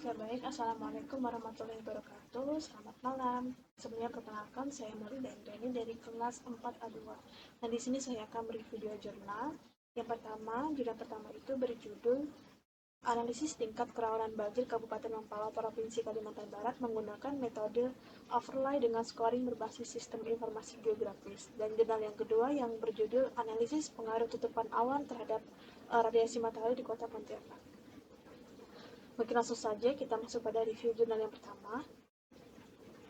Oke, baik. Assalamualaikum warahmatullahi wabarakatuh. Selamat malam. Sebelumnya perkenalkan, saya Nuri dan Reni dari kelas 4A2. Nah, di sini saya akan mereview dua jurnal. Jurnal pertama itu berjudul Analisis Tingkat Kerawanan Banjir Kabupaten Mempawah Provinsi Kalimantan Barat menggunakan metode overlay dengan scoring berbasis sistem informasi geografis. Dan jurnal yang kedua yang berjudul Analisis Pengaruh Tutupan Awan terhadap Radiasi Matahari di Kota Pontianak. Mungkin langsung saja kita masuk pada review jurnal yang pertama.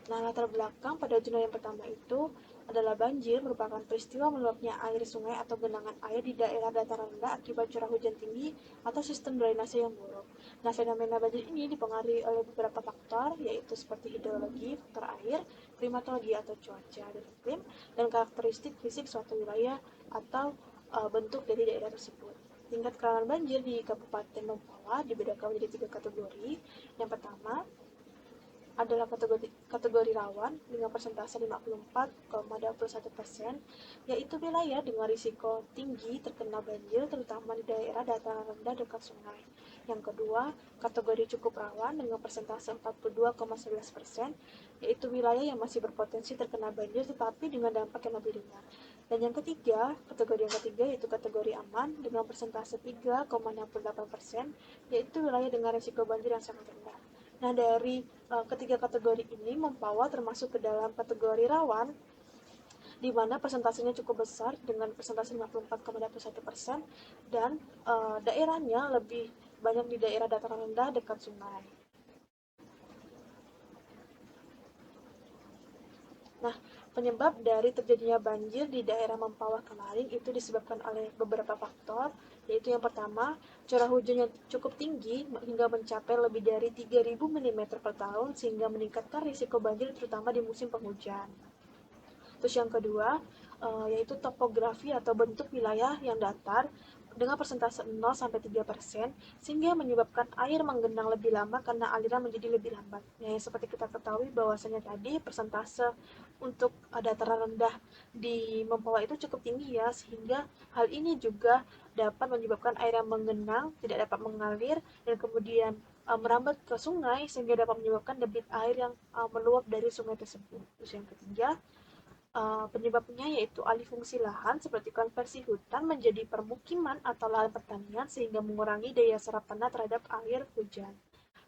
Nah, latar belakang pada jurnal yang pertama itu adalah banjir merupakan peristiwa meluapnya air sungai atau genangan air di daerah dataran rendah akibat curah hujan tinggi atau sistem drainase yang buruk. Nah, fenomena banjir ini dipengaruhi oleh beberapa faktor, yaitu seperti hidrologi, faktor air, klimatologi atau cuaca dan iklim, dan karakteristik fisik suatu wilayah atau bentuk dari daerah tersebut. Tingkat kerawanan banjir di Kabupaten Mempawah dibedakan menjadi 3 kategori. Yang pertama adalah kategori rawan dengan persentase 54,21%, yaitu wilayah dengan risiko tinggi terkena banjir terutama di daerah dataran rendah dekat sungai. Yang kedua, kategori cukup rawan dengan persentase 42,11%, yaitu wilayah yang masih berpotensi terkena banjir tetapi dengan dampak yang lebih ringan. Dan kategori yang ketiga yaitu kategori aman dengan persentase 3,68%, yaitu wilayah dengan risiko banjir yang sangat rendah. Nah, dari ketiga kategori ini, Mempawah termasuk ke dalam kategori rawan, di mana persentasenya cukup besar dengan persentase 54,21%, dan daerahnya lebih banyak di daerah dataran rendah dekat sungai. Nah, penyebab dari terjadinya banjir di daerah Mempawah kemarin itu disebabkan oleh beberapa faktor, yaitu yang pertama, curah hujan yang cukup tinggi hingga mencapai lebih dari 3.000 mm per tahun sehingga meningkatkan risiko banjir terutama di musim penghujan. Terus yang kedua, yaitu topografi atau bentuk wilayah yang datar dengan persentase 0-3%, sehingga menyebabkan air menggenang lebih lama karena aliran menjadi lebih lambat. Nah, seperti kita ketahui bahwasanya tadi persentase untuk dataran rendah di Mempawah itu cukup tinggi ya, sehingga hal ini juga dapat menyebabkan air yang menggenang tidak dapat mengalir dan kemudian merambat ke sungai sehingga dapat menyebabkan debit air yang meluap dari sungai tersebut. Terus yang ketiga, penyebabnya yaitu alih fungsi lahan seperti konversi hutan menjadi permukiman atau lahan pertanian sehingga mengurangi daya serap tanah terhadap air hujan.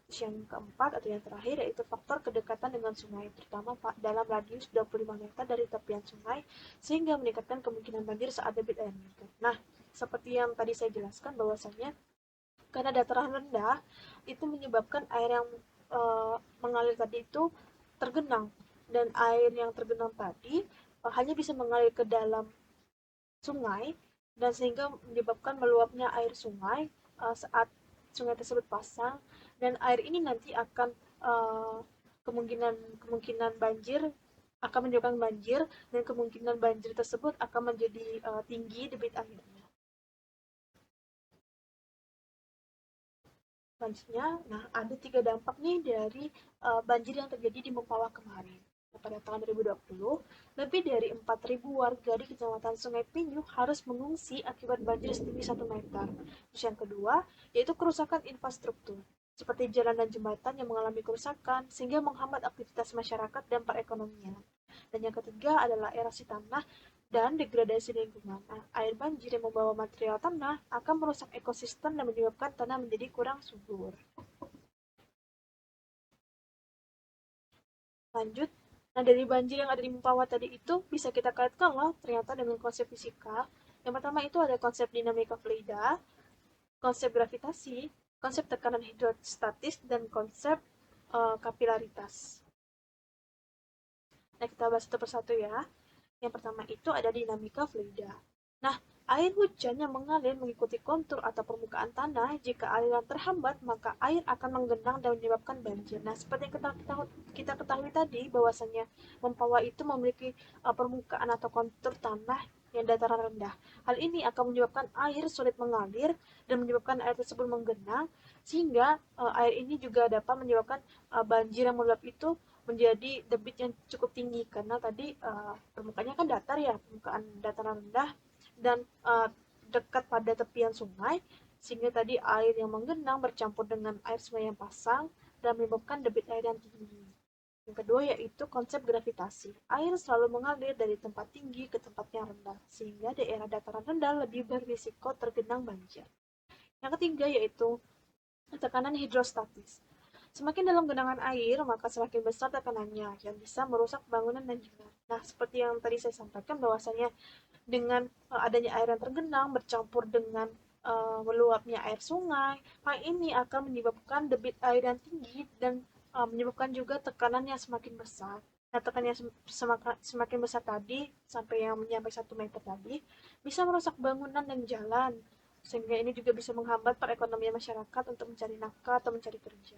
Terus yang keempat atau yang terakhir yaitu faktor kedekatan dengan sungai, terutama dalam radius 25 meter dari tepian sungai sehingga meningkatkan kemungkinan banjir saat debit air meningkat. Nah, seperti yang tadi saya jelaskan bahwasanya karena dataran rendah itu menyebabkan air yang mengalir tadi itu tergenang, dan air yang tergenang tadi hanya bisa mengalir ke dalam sungai dan sehingga menyebabkan meluapnya air sungai saat sungai tersebut pasang, dan air ini nanti akan kemungkinan banjir akan menyebabkan banjir, dan kemungkinan banjir tersebut akan menjadi tinggi debit airnya. Selanjutnya, nah ada 3 dampak nih dari banjir yang terjadi di Mempawah kemarin. Pada tahun 2020, lebih dari 4.000 warga di Kecamatan Sungai Pinyu harus mengungsi akibat banjir setinggi 1 meter. Terus yang kedua, yaitu kerusakan infrastruktur, seperti jalan dan jembatan yang mengalami kerusakan sehingga menghambat aktivitas masyarakat dan perekonomian. Dan yang ketiga adalah erosi tanah dan degradasi lingkungan. Nah, air banjir yang membawa material tanah akan merusak ekosistem dan menyebabkan tanah menjadi kurang subur. Lanjut, nah dari banjir yang ada di Mempawah tadi itu bisa kita kaitkan loh ternyata dengan konsep fisika. Yang pertama itu ada konsep dinamika fluida, konsep gravitasi, konsep tekanan hidrostatis, dan konsep kapilaritas. Nah, kita bahas satu persatu ya. Yang pertama itu ada dinamika fluida. Nah, air hujan yang mengalir mengikuti kontur atau permukaan tanah. Jika aliran terhambat, maka air akan menggenang dan menyebabkan banjir. Nah, seperti yang kita ketahui tadi, bahwasanya Mempawah itu memiliki permukaan atau kontur tanah yang dataran rendah. Hal ini akan menyebabkan air sulit mengalir dan menyebabkan air tersebut menggenang, sehingga air ini juga dapat menyebabkan banjir yang meluap itu menjadi debit yang cukup tinggi karena tadi permukaannya kan datar ya, permukaan dataran rendah dan dekat pada tepian sungai, sehingga tadi air yang menggenang bercampur dengan air sungai yang pasang dan menyebabkan debit air yang tinggi. Yang kedua yaitu konsep gravitasi. Air selalu mengalir dari tempat tinggi ke tempat yang rendah, sehingga daerah dataran rendah lebih berisiko tergenang banjir. Yang ketiga yaitu tekanan hidrostatis. Semakin dalam genangan air, maka semakin besar tekanannya yang bisa merusak bangunan dan jalan. Nah, seperti yang tadi saya sampaikan bahwasanya dengan adanya air yang tergenang bercampur dengan meluapnya air sungai, hal ini akan menyebabkan debit air yang tinggi dan menyebabkan juga tekanan yang semakin besar. Nah, tekanan yang semakin besar tadi, sampai yang mencapai 1 meter tadi, bisa merusak bangunan dan jalan, sehingga ini juga bisa menghambat perekonomian masyarakat untuk mencari nafkah atau mencari kerja.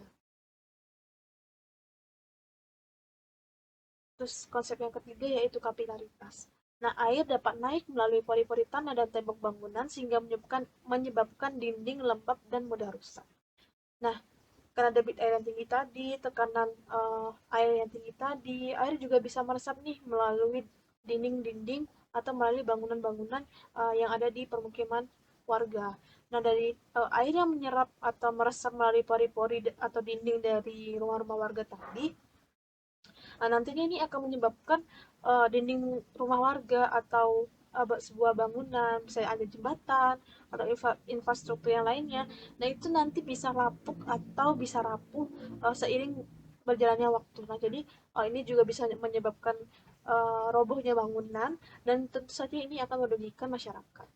Terus konsep yang ketiga yaitu kapilaritas. Nah, air dapat naik melalui pori-pori tanah dan tembok bangunan sehingga menyebabkan dinding lembab dan mudah rusak. Nah, karena debit air yang tinggi tadi, tekanan air yang tinggi tadi, air juga bisa meresap nih melalui dinding-dinding atau melalui bangunan-bangunan yang ada di permukiman warga. Nah, dari air yang menyerap atau meresap melalui pori-pori atau dinding dari rumah-rumah warga tadi, nah, nantinya ini akan menyebabkan dinding rumah warga atau sebuah bangunan, misalnya ada jembatan atau infrastruktur yang lainnya. Nah, itu nanti bisa lapuk atau bisa rapuh seiring berjalannya waktu. Nah, jadi ini juga bisa menyebabkan robohnya bangunan dan tentu saja ini akan merugikan masyarakat.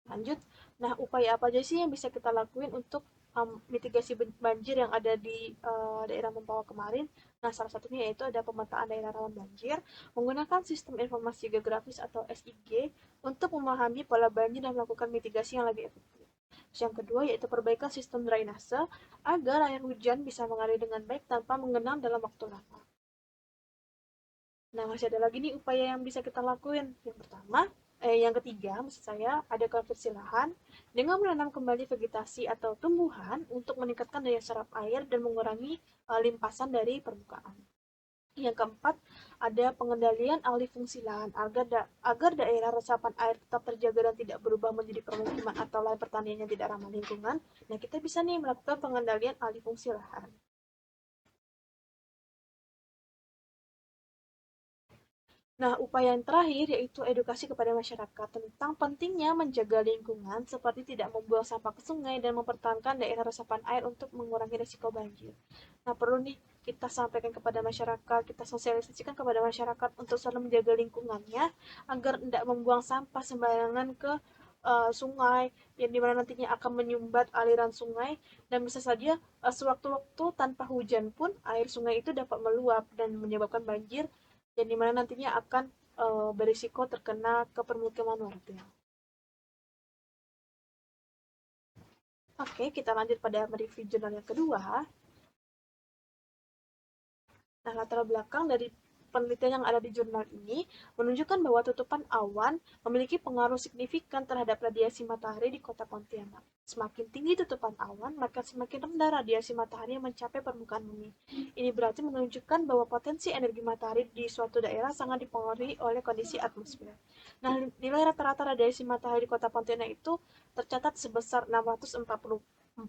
Lanjut, nah upaya apa aja sih yang bisa kita lakuin untuk mitigasi banjir yang ada di daerah Mempawah kemarin? Nah, salah satunya yaitu ada pemetaan daerah rawan banjir, menggunakan sistem informasi geografis atau SIG untuk memahami pola banjir dan melakukan mitigasi yang lebih efektif. Yang kedua yaitu perbaikan sistem drainase agar air hujan bisa mengalir dengan baik tanpa mengenang dalam waktu lama. Nah, masih ada lagi nih upaya yang bisa kita lakuin. Yang ketiga, maksud saya, ada konversi lahan dengan menanam kembali vegetasi atau tumbuhan untuk meningkatkan daya serap air dan mengurangi limpasan dari permukaan. Yang keempat, ada pengendalian alih fungsi lahan agar daerah resapan air tetap terjaga dan tidak berubah menjadi permukiman atau lahan pertanian yang tidak ramah lingkungan. Nah, kita bisa nih melakukan pengendalian alih fungsi lahan. Nah, upaya yang terakhir yaitu edukasi kepada masyarakat tentang pentingnya menjaga lingkungan seperti tidak membuang sampah ke sungai dan mempertahankan daerah resapan air untuk mengurangi risiko banjir. Nah, perlu nih kita sampaikan kepada masyarakat, kita sosialisasikan kepada masyarakat untuk selalu menjaga lingkungannya agar tidak membuang sampah sembarangan ke sungai yang dimana nantinya akan menyumbat aliran sungai dan bisa saja sewaktu-waktu tanpa hujan pun air sungai itu dapat meluap dan menyebabkan banjir yang dimana nantinya akan berisiko terkena ke permukiman warga. Oke, kita lanjut pada mereview jurnal yang kedua. Nah, latar belakang dari penelitian yang ada di jurnal ini menunjukkan bahwa tutupan awan memiliki pengaruh signifikan terhadap radiasi matahari di kota Pontianak. Semakin tinggi tutupan awan, maka semakin rendah radiasi matahari yang mencapai permukaan bumi. Ini berarti menunjukkan bahwa potensi energi matahari di suatu daerah sangat dipengaruhi oleh kondisi atmosfer. Nah, nilai rata-rata radiasi matahari di kota Pontianak itu tercatat sebesar 644,48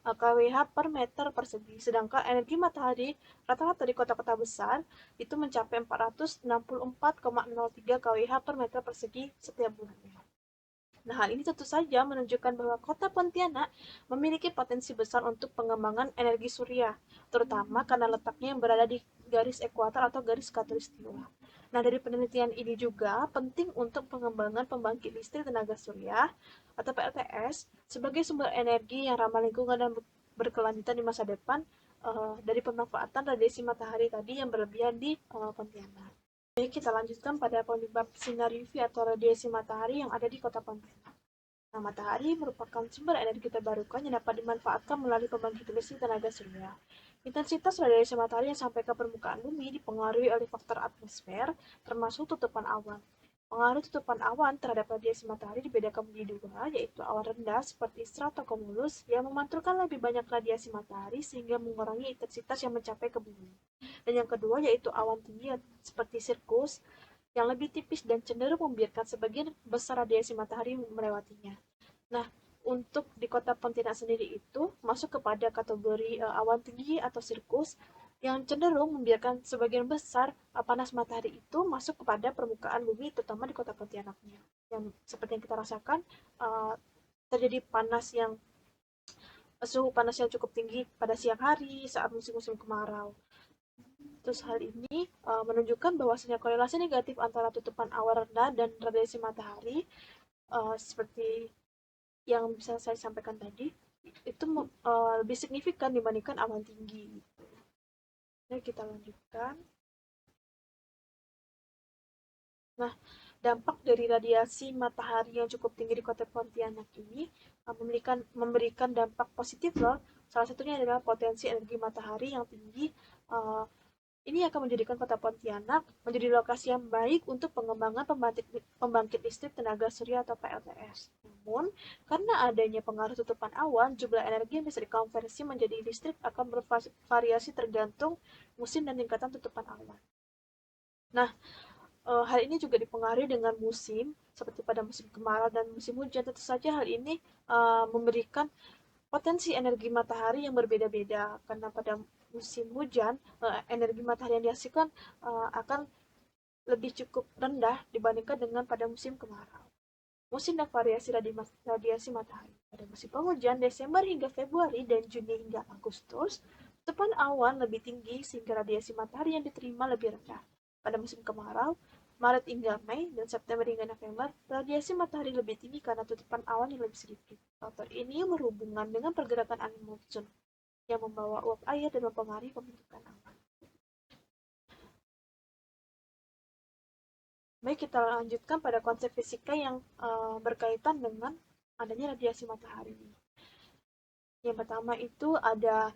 kWh per meter persegi. Sedangkan energi matahari rata-rata di kota-kota besar itu mencapai 464,03 kWh per meter persegi setiap bulannya. Nah, hal ini tentu saja menunjukkan bahwa kota Pontianak memiliki potensi besar untuk pengembangan energi surya, terutama karena letaknya yang berada di garis ekuator atau garis khatulistiwa. Nah, dari penelitian ini juga penting untuk pengembangan pembangkit listrik tenaga surya atau PLTS sebagai sumber energi yang ramah lingkungan dan berkelanjutan di masa depan dari pemanfaatan radiasi matahari tadi yang berlebihan di Pontianak. Baik, kita lanjutkan pada penyebab sinar UV atau radiasi matahari yang ada di kota Pontianak. Nah, matahari merupakan sumber energi terbarukan yang dapat dimanfaatkan melalui pembangkit listrik tenaga surya. Intensitas radiasi matahari yang sampai ke permukaan bumi dipengaruhi oleh faktor atmosfer, termasuk tutupan awan. Pengaruh tutupan awan terhadap radiasi matahari dibedakan menjadi dua, yaitu awan rendah seperti stratocumulus yang memantulkan lebih banyak radiasi matahari sehingga mengurangi intensitas yang mencapai ke bumi. Dan yang kedua yaitu awan tinggi seperti sirkus yang lebih tipis dan cenderung membiarkan sebagian besar radiasi matahari melewatinya. Nah, untuk di kota Pontianak sendiri itu masuk kepada kategori awan tinggi atau sirkus yang cenderung membiarkan sebagian besar panas matahari itu masuk kepada permukaan bumi, terutama di kota Pontianaknya. Yang seperti yang kita rasakan, uh, terjadi suhu panas yang cukup tinggi pada siang hari saat musim-musim kemarau. Terus hal ini menunjukkan bahwasanya korelasi negatif antara tutupan awan rendah dan radiasi matahari seperti yang bisa saya sampaikan tadi itu lebih signifikan dibandingkan awan tinggi. Nah, kita lanjutkan. Nah, dampak dari radiasi matahari yang cukup tinggi di kota Pontianak ini memberikan dampak positif loh. Salah satunya adalah potensi energi matahari yang tinggi. Uh, Ini akan menjadikan kota Pontianak menjadi lokasi yang baik untuk pengembangan pembangkit listrik tenaga surya atau PLTS. Namun, karena adanya pengaruh tutupan awan, jumlah energi yang bisa dikonversi menjadi listrik akan bervariasi tergantung musim dan tingkatan tutupan awan. Nah, hal ini juga dipengaruhi dengan musim, seperti pada musim kemarau dan musim hujan. Tentu saja hal ini memberikan potensi energi matahari yang berbeda-beda, karena pada musim hujan energi matahari yang dihasilkan akan lebih cukup rendah dibandingkan dengan pada musim kemarau. Musim dan variasi radiasi matahari. Pada musim penghujan Desember hingga Februari dan Juni hingga Agustus, tutupan awan lebih tinggi sehingga radiasi matahari yang diterima lebih rendah. Pada musim kemarau, Maret hingga Mei dan September hingga November, radiasi matahari lebih tinggi karena tutupan awan yang lebih sedikit. Faktor ini berhubungan dengan pergerakan angin monsun yang membawa uap air dan mempengaruhi pembentukan awan. Baik, kita lanjutkan pada konsep fisika yang berkaitan dengan adanya radiasi matahari. Yang pertama itu ada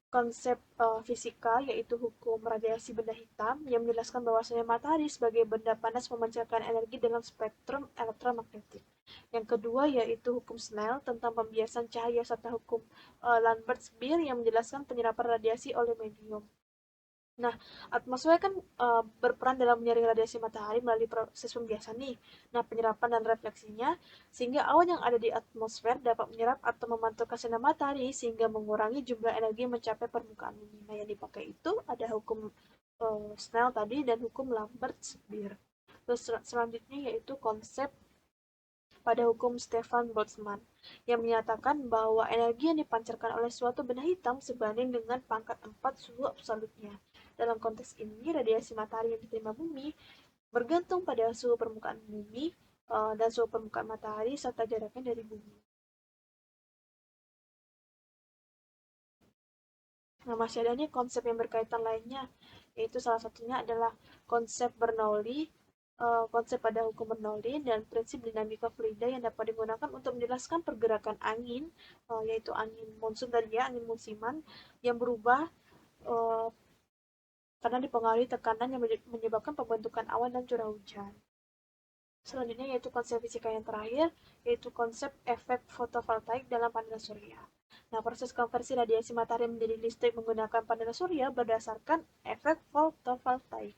konsep fisika, yaitu hukum radiasi benda hitam, yang menjelaskan bahwasanya matahari sebagai benda panas memancarkan energi dalam spektrum elektromagnetik. Yang kedua yaitu hukum Snell tentang pembiasan cahaya, serta hukum Lambert-Beer yang menjelaskan penyerapan radiasi oleh medium. Nah, atmosfer kan berperan dalam menyaring radiasi matahari melalui proses pembiasan nih. Nah, penyerapan dan refleksinya, sehingga awan yang ada di atmosfer dapat menyerap atau memantulkan sinar matahari sehingga mengurangi jumlah energi yang mencapai permukaan bumi. Nah, yang dipakai itu ada hukum Snell tadi dan hukum Lambert-Beer. Terus selanjutnya yaitu konsep pada hukum Stefan Boltzmann yang menyatakan bahwa energi yang dipancarkan oleh suatu benda hitam sebanding dengan pangkat 4 suhu absolutnya. Dalam konteks ini, radiasi matahari yang diterima bumi bergantung pada suhu permukaan bumi dan suhu permukaan matahari serta jaraknya dari bumi. Nah, masih ada nih konsep yang berkaitan lainnya, yaitu salah satunya adalah konsep Bernoulli, konsep pada hukum Bernoulli dan prinsip dinamika fluida yang dapat digunakan untuk menjelaskan pergerakan angin, yaitu angin monsun tadi ya, angin musiman yang berubah uh, karena dipengaruhi tekanan yang menyebabkan pembentukan awan dan curah hujan. Selanjutnya yaitu konsep fisika yang terakhir, yaitu konsep efek fotovoltaik dalam panel surya. Nah, proses konversi radiasi matahari menjadi listrik menggunakan panel surya berdasarkan efek fotovoltaik.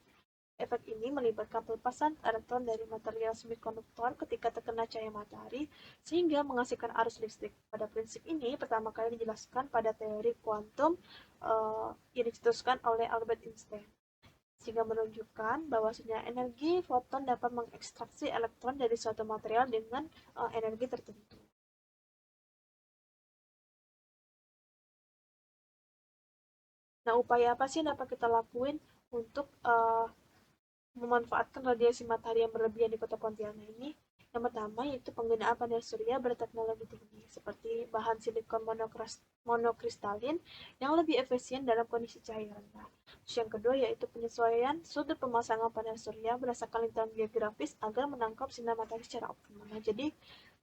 Efek ini melibatkan pelepasan elektron dari material semikonduktor ketika terkena cahaya matahari sehingga menghasilkan arus listrik. Pada prinsip ini pertama kali dijelaskan pada teori kuantum yang dicetuskan oleh Albert Einstein, sehingga menunjukkan bahwasanya energi foton dapat mengekstraksi elektron dari suatu material dengan energi tertentu. Nah, upaya apa sih yang dapat kita lakuin untuk memanfaatkan radiasi matahari yang berlebihan di kota Pontianak ini? Yang pertama yaitu penggunaan panel surya berteknologi tinggi seperti bahan silikon monokristalin yang lebih efisien dalam kondisi cahaya rendah. Terus yang kedua yaitu penyesuaian sudut pemasangan panel surya berdasarkan lintasan geografis agar menangkap sinar matahari secara optimal. Nah, jadi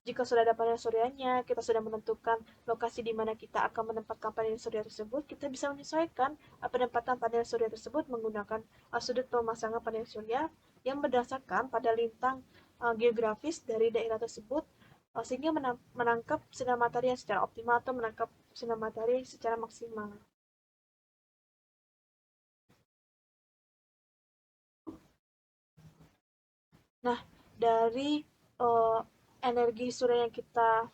jika sudah ada panel suryanya, kita sudah menentukan lokasi di mana kita akan menempatkan panel surya tersebut, kita bisa menyesuaikan penempatan panel surya tersebut menggunakan sudut pemasangan panel surya yang berdasarkan pada lintang geografis dari daerah tersebut, sehingga menangkap sinar matahari yang secara optimal atau menangkap sinar matahari secara maksimal. Nah, dari energi surya yang kita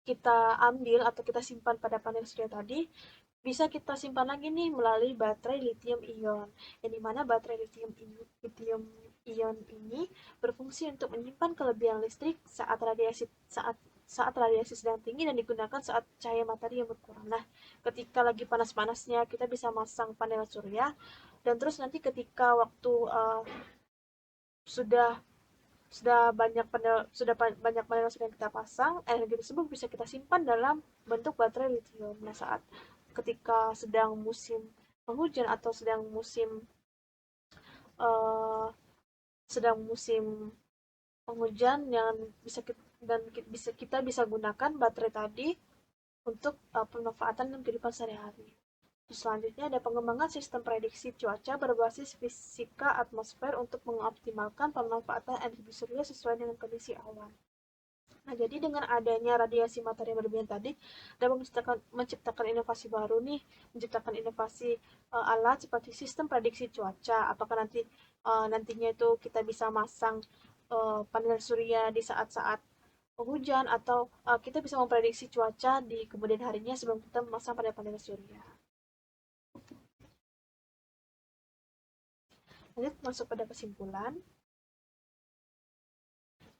kita ambil atau kita simpan pada panel surya tadi, bisa kita simpan lagi nih melalui baterai lithium ion. Yang dimana baterai lithium ion ini berfungsi untuk menyimpan kelebihan listrik saat radiasi sedang tinggi dan digunakan saat cahaya matahari yang berkurang. Nah, ketika lagi panas-panasnya kita bisa masang panel surya, dan terus nanti ketika waktu sudah banyak panel surya yang kita pasang, energi tersebut bisa kita simpan dalam bentuk baterai lithium. Nah, saat ketika sedang musim penghujan atau uh, sedang musim penghujan yang kita bisa gunakan baterai tadi untuk pemanfaatan dalam kehidupan sehari-hari. Selanjutnya ada pengembangan sistem prediksi cuaca berbasis fisika atmosfer untuk mengoptimalkan pemanfaatan energi surya sesuai dengan kondisi awan. Nah, jadi dengan adanya radiasi matahari yang berlebihan tadi dapat menciptakan inovasi baru nih, menciptakan inovasi alat seperti sistem prediksi cuaca. Apakah nantinya itu kita bisa masang panel surya di saat-saat hujan, atau kita bisa memprediksi cuaca di kemudian harinya sebelum kita memasang pada panel surya. Lanjut masuk pada kesimpulan.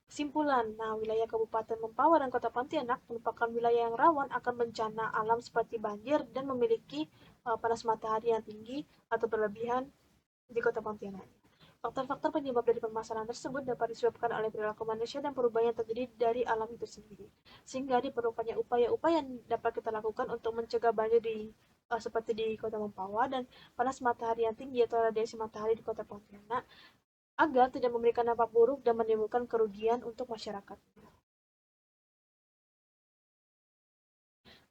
Kesimpulan, nah wilayah Kabupaten Mempawah dan Kota Pontianak merupakan wilayah yang rawan akan bencana alam seperti banjir dan memiliki panas matahari yang tinggi atau berlebihan di Kota Pontianak. Faktor-faktor penyebab dari permasalahan tersebut dapat disebabkan oleh perilaku manusia dan perubahan yang terjadi dari alam itu sendiri. Sehingga diperlukannya upaya-upaya yang dapat kita lakukan untuk mencegah banjir seperti di Kota Mempawah dan panas matahari yang tinggi atau radiasi matahari di Kota Pontianak, agar tidak memberikan dampak buruk dan menimbulkan kerugian untuk masyarakat.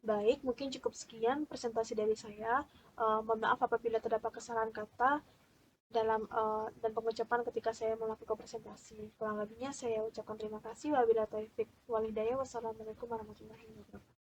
Baik, mungkin cukup sekian presentasi dari saya. Mohon maaf apabila terdapat kesalahan kata dan pengucapan ketika saya melakukan presentasi. Kurang lebihnya saya ucapkan terima kasih. Wabillahi taufik walhidayah. Wassalamualaikum warahmatullahi wabarakatuh.